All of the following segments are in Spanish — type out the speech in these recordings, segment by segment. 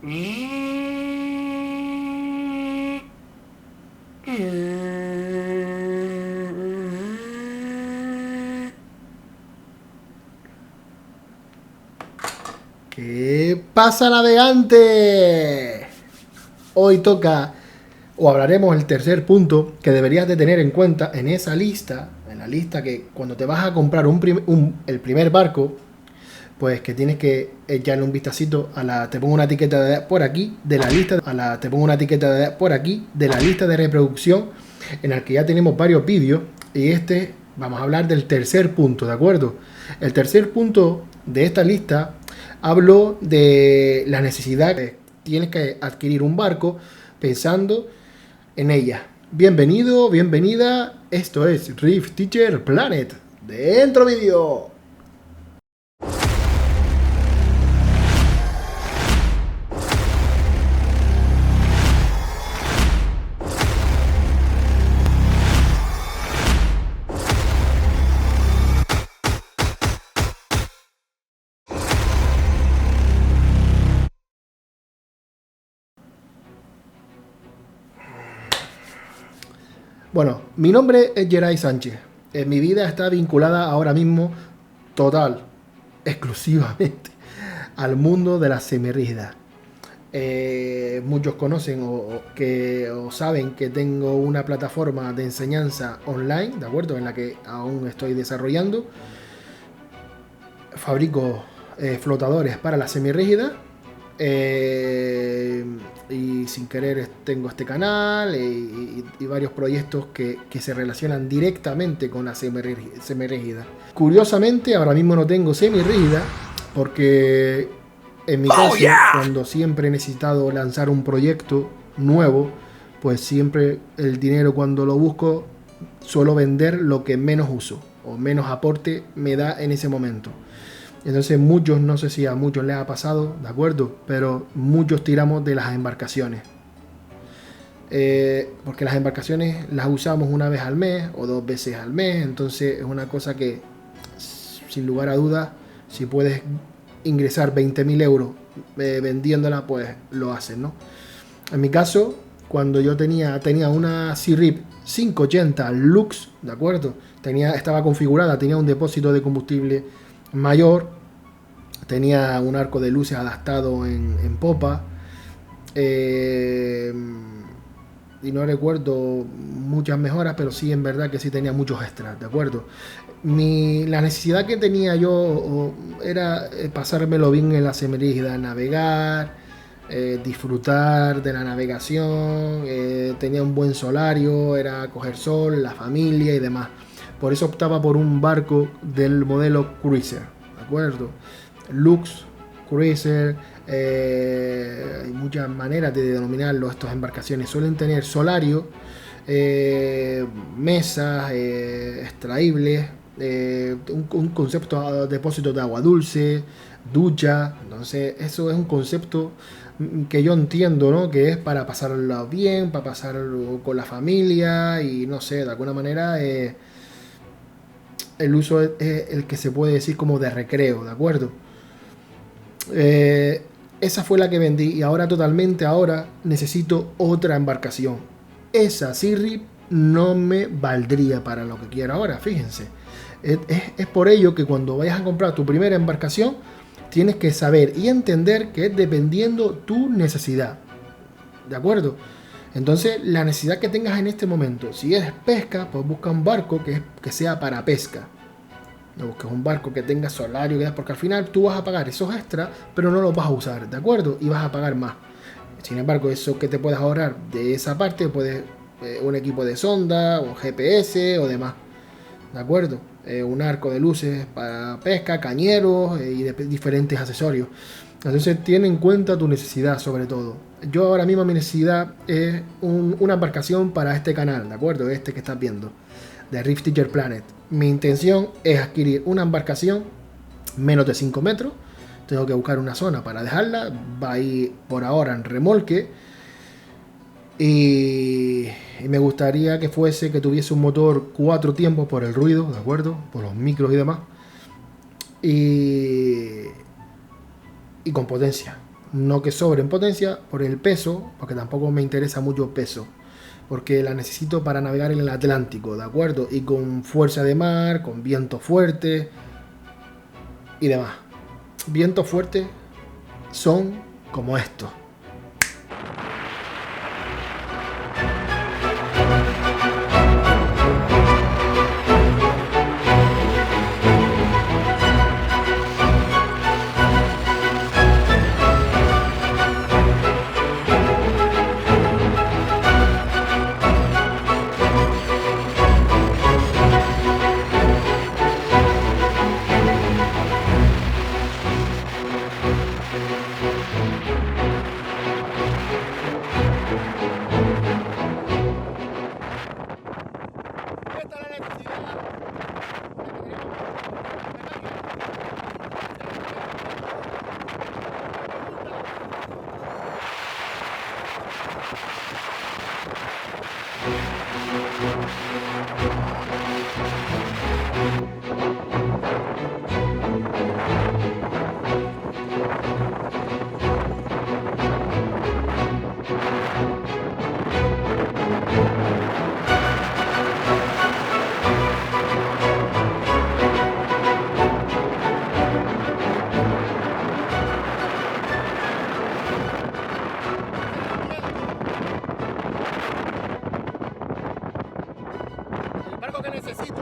¿Qué pasa, navegante? Hoy toca, o hablaremos el tercer punto que deberías de tener en cuenta en esa lista, en la lista que cuando te vas a comprar el primer barco, pues que tienes que echarle un vistacito te pongo una etiqueta por aquí de la lista, te pongo una etiqueta por aquí de la lista de reproducción en la que ya tenemos varios vídeos y vamos a hablar del tercer punto, ¿de acuerdo? El tercer punto de esta lista hablo de la necesidad que tienes que adquirir un barco pensando en ella. Bienvenido, bienvenida, esto es Rift Teacher Planet. ¡Dentro vídeo! Bueno, mi nombre es Geray Sánchez. Mi vida está vinculada ahora mismo exclusivamente al mundo de la semirrígida. Muchos conocen o saben que tengo una plataforma de enseñanza online, ¿de acuerdo? En la que aún estoy desarrollando. Fabrico flotadores para la semirrígida. Y sin querer tengo este canal y varios proyectos que se relacionan directamente con la semirrígida. Curiosamente, ahora mismo no tengo semirrígida porque en mi caso, cuando siempre he necesitado lanzar un proyecto nuevo, pues siempre el dinero cuando lo busco suelo vender lo que menos uso o menos aporte me da en ese momento. Entonces muchos, no sé si a muchos les ha pasado, ¿de acuerdo? Pero muchos tiramos de las embarcaciones. Porque las embarcaciones las usamos una vez al mes o 2 veces al mes. Entonces es una cosa que, sin lugar a dudas, si puedes ingresar 20.000 euros vendiéndola, pues lo haces, ¿no? En mi caso, cuando yo tenía una Sea-Rip 580 Lux, ¿de acuerdo? Estaba configurada, tenía un depósito de combustible mayor, tenía un arco de luces adaptado en popa, y no recuerdo muchas mejoras, pero sí en verdad que sí tenía muchos extras, ¿de acuerdo? La necesidad que tenía yo era pasármelo bien en la semirrígida, navegar, disfrutar de la navegación, tenía un buen solario, era coger sol, la familia y demás. Por eso optaba por un barco del modelo Cruiser, ¿de acuerdo? Lux, Cruiser, hay muchas maneras de denominarlo. Estas embarcaciones suelen tener solario, mesas extraíbles, un concepto de depósito de agua dulce, ducha. Entonces eso es un concepto que yo entiendo, ¿no? Que es para pasarlo bien, para pasarlo con la familia y no sé, de alguna manera el uso es el que se puede decir como de recreo, ¿de acuerdo? Esa fue la que vendí y ahora necesito otra embarcación. Esa Sea-Rip no me valdría para lo que quiero ahora, fíjense. Es por ello que cuando vayas a comprar tu primera embarcación tienes que saber y entender que es dependiendo tu necesidad, ¿de acuerdo? Entonces, la necesidad que tengas en este momento, si es pesca, pues busca un barco que sea para pesca. No busques un barco que tenga solario, porque al final tú vas a pagar esos extras, pero no los vas a usar, ¿de acuerdo? Y vas a pagar más. Sin embargo, eso que te puedes ahorrar de esa parte, puedes un equipo de sonda, un GPS o demás, ¿de acuerdo? Un arco de luces para pesca, cañeros y diferentes accesorios. Entonces, ten en cuenta tu necesidad sobre todo. Yo ahora mismo mi necesidad es una embarcación para este canal, ¿de acuerdo? Este que estás viendo, de Rift Teacher Planet. Mi intención es adquirir una embarcación menos de 5 metros. Tengo que buscar una zona para dejarla. Va a ir por ahora en remolque. Y me gustaría que tuviese un motor 4 tiempos por el ruido, ¿de acuerdo? Por los micros y demás. Y con potencia. no que sobre en potencia por el peso, porque tampoco me interesa mucho peso, porque la necesito para navegar en el Atlántico, ¿de acuerdo? Y con fuerza de mar, con viento fuerte y demás. Vientos fuertes son como estos. El barco que necesito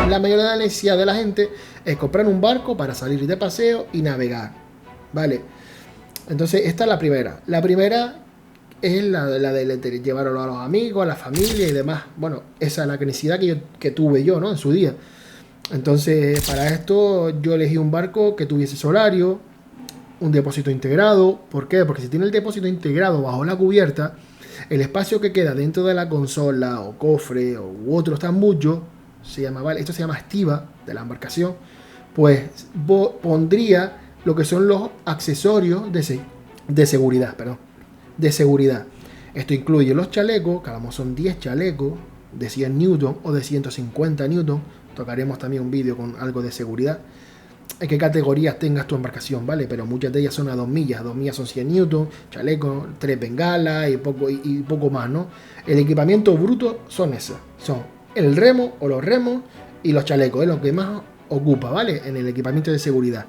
la mayoría de la necesidad de la gente es comprar un barco para salir de paseo y navegar, ¿vale? Entonces esta es la primera. La primera es la de llevarlo a los amigos, a la familia y demás. Bueno, esa es la necesidad que tuve yo, ¿no? En su día. Entonces, para esto yo elegí un barco que tuviese solario, un depósito integrado. ¿Por qué? Porque si tiene el depósito integrado bajo la cubierta, el espacio que queda dentro de la consola o cofre u otro tambullo, ¿vale? Esto se llama estiva de la embarcación, pues pondría lo que son los accesorios de seguridad, de seguridad. Esto incluye los chalecos, que a lo mejor son 10 chalecos de 100 newton o de 150 newton. Tocaremos también un vídeo con algo de seguridad. En qué categorías tengas tu embarcación, ¿vale? Pero muchas de ellas son a 2 millas. 2 millas son 100 newton, chaleco, 3 bengalas y poco más, ¿no? El equipamiento bruto son esas. Son el remo o los remos y los chalecos. Es lo que más ocupa, ¿vale? En el equipamiento de seguridad.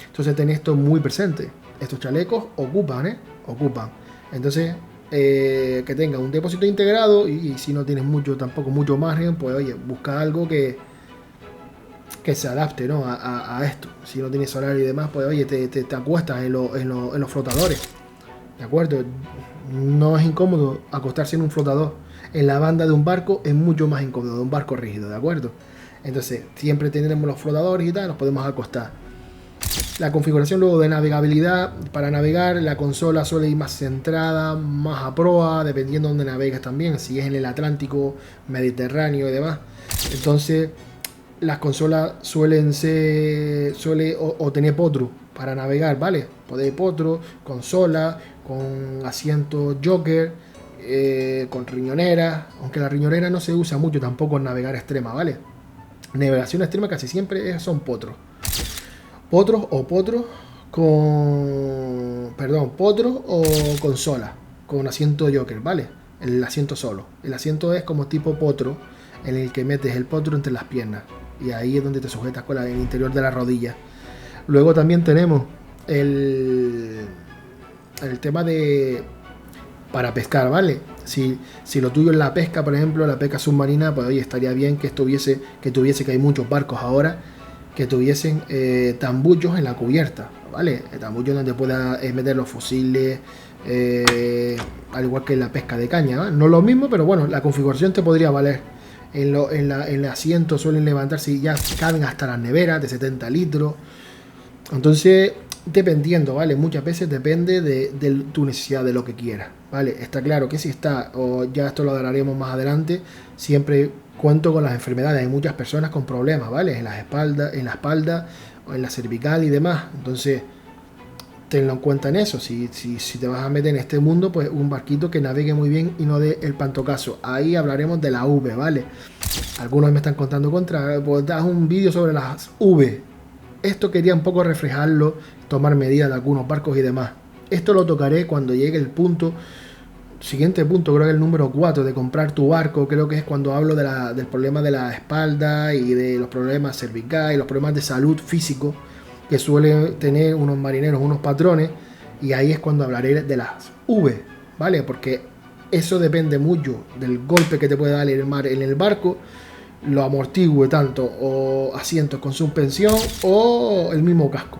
Entonces ten esto muy presente. Estos chalecos ocupan, Ocupan. Entonces, que tenga un depósito integrado y si no tienes tampoco mucho margen, pues oye, busca algo que se adapte, ¿no? a esto. Si no tienes horario y demás, pues oye, te acuestas en los flotadores, ¿de acuerdo? No es incómodo acostarse en un flotador. En la banda de un barco es mucho más incómodo, de un barco rígido, ¿de acuerdo? Entonces, siempre tendremos los flotadores y tal, nos podemos acostar. La configuración luego de navegabilidad, para navegar la consola suele ir más centrada, más a proa, dependiendo de dónde navegas también, si es en el Atlántico, Mediterráneo y demás. Entonces, las consolas suelen tener potro para navegar, ¿vale? Poder potro, consola, con asiento Joker con riñonera, aunque la riñonera no se usa mucho tampoco en navegar extrema, ¿vale? Navegación extrema casi siempre son potros. Potros o con consola, con asiento Joker, ¿vale? El asiento solo. El asiento es como tipo potro, en el que metes el potro entre las piernas. Y ahí es donde te sujetas con el interior de la rodilla. Luego también tenemos el tema de para pescar, ¿vale? Si lo tuyo es la pesca, por ejemplo, la pesca submarina, pues oye, estaría bien que hay muchos barcos ahora que tuviesen tambullos en la cubierta, ¿vale? Tambullos donde puedas meter los fusiles, al igual que en la pesca de caña, ¿no? No lo mismo, pero bueno, la configuración te podría valer. En el asiento suelen levantarse y ya caben hasta las neveras de 70 litros. Entonces, dependiendo, ¿vale? Muchas veces depende de tu necesidad, de lo que quieras, ¿vale? Está claro que si está, o ya esto lo hablaremos más adelante, siempre cuento con las enfermedades. Hay muchas personas con problemas, ¿vale? En la espalda o en la cervical y demás. Entonces, tenlo en cuenta en eso. Si te vas a meter en este mundo, pues un barquito que navegue muy bien y no dé el pantocazo. Ahí hablaremos de la V, ¿vale? Algunos me están contando contra, pues das un vídeo sobre las V. Esto quería un poco reflejarlo, tomar medidas de algunos barcos y demás. Esto lo tocaré cuando llegue el siguiente punto, creo que el número 4, de comprar tu barco. Creo que es cuando hablo del problema de la espalda y de los problemas cervicales y los problemas de salud físico que suelen tener unos marineros, unos patrones. Y ahí es cuando hablaré de las V, ¿vale? Porque eso depende mucho del golpe que te puede dar el mar en el barco, lo amortigue tanto o asientos con suspensión o el mismo casco.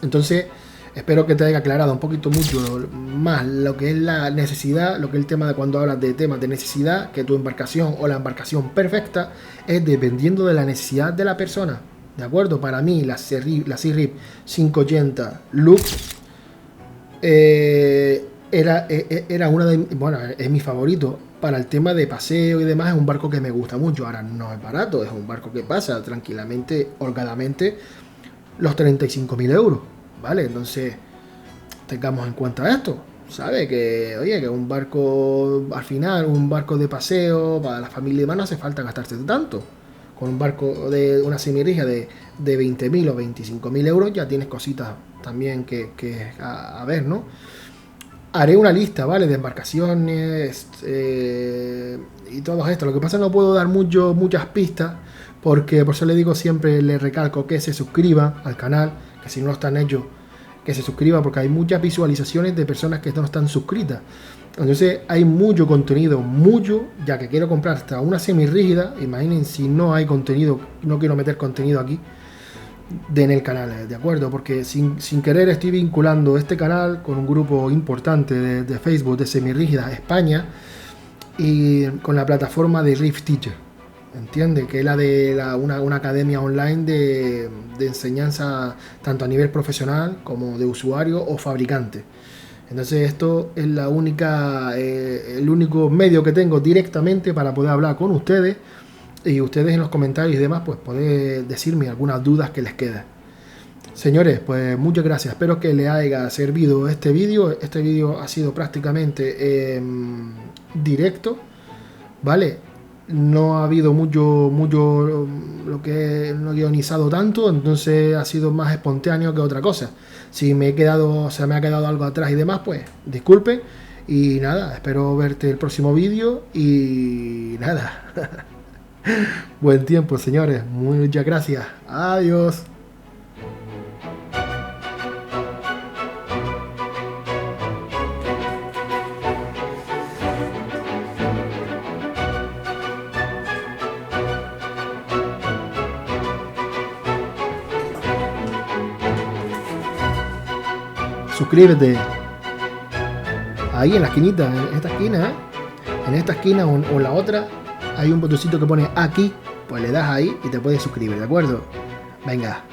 Entonces espero que te haya aclarado un poquito mucho más lo que es la necesidad, lo que es el tema de cuando hablas de temas de necesidad, que tu embarcación o la embarcación perfecta es dependiendo de la necesidad de la persona, ¿de acuerdo? Para mí la Sea-Rip 580 Lux era una de, bueno, es mi favorito para el tema de paseo y demás. Es un barco que me gusta mucho. Ahora no es barato, es un barco que pasa tranquilamente, holgadamente los 35.000 euros, ¿vale? Entonces tengamos en cuenta esto, ¿sabe? Que oye, que un barco, al final un barco de paseo para la familia y demás, no hace falta gastarse tanto. Con un barco de una semirrija de 20.000 o 25.000 euros ya tienes cositas también que a ver, ¿no? Haré una lista, ¿vale? De embarcaciones y todo esto. Lo que pasa es que no puedo dar muchas pistas, porque por eso le digo siempre, le recalco que se suscriba al canal, que si no lo están hechos, que se suscriba, porque hay muchas visualizaciones de personas que no están suscritas. Entonces hay mucho contenido, ya que quiero comprar hasta una semirrígida. Imaginen si no hay contenido, no quiero meter contenido aquí en el canal, ¿de acuerdo? Porque sin querer estoy vinculando este canal con un grupo importante de Facebook de semirrígidas España y con la plataforma de Riff Teacher, ¿entiende? Que es la de una academia online de enseñanza tanto a nivel profesional como de usuario o fabricante. Entonces esto es el único medio que tengo directamente para poder hablar con ustedes, y ustedes en los comentarios y demás pues podéis decirme algunas dudas que les quedan. Señores, pues muchas gracias, espero que les haya servido este vídeo. Este vídeo ha sido prácticamente directo, ¿vale? No ha habido mucho lo que no he guionizado tanto, entonces ha sido más espontáneo que otra cosa. Si se me ha quedado algo atrás y demás, pues disculpen. Y nada, espero verte el próximo vídeo y nada. Buen tiempo, señores. Muchas gracias. Adiós. Suscríbete. Ahí en la esquinita, en esta esquina, en esta esquina o en la otra, hay un botoncito que pone aquí, pues le das ahí y te puedes suscribir, ¿de acuerdo? Venga.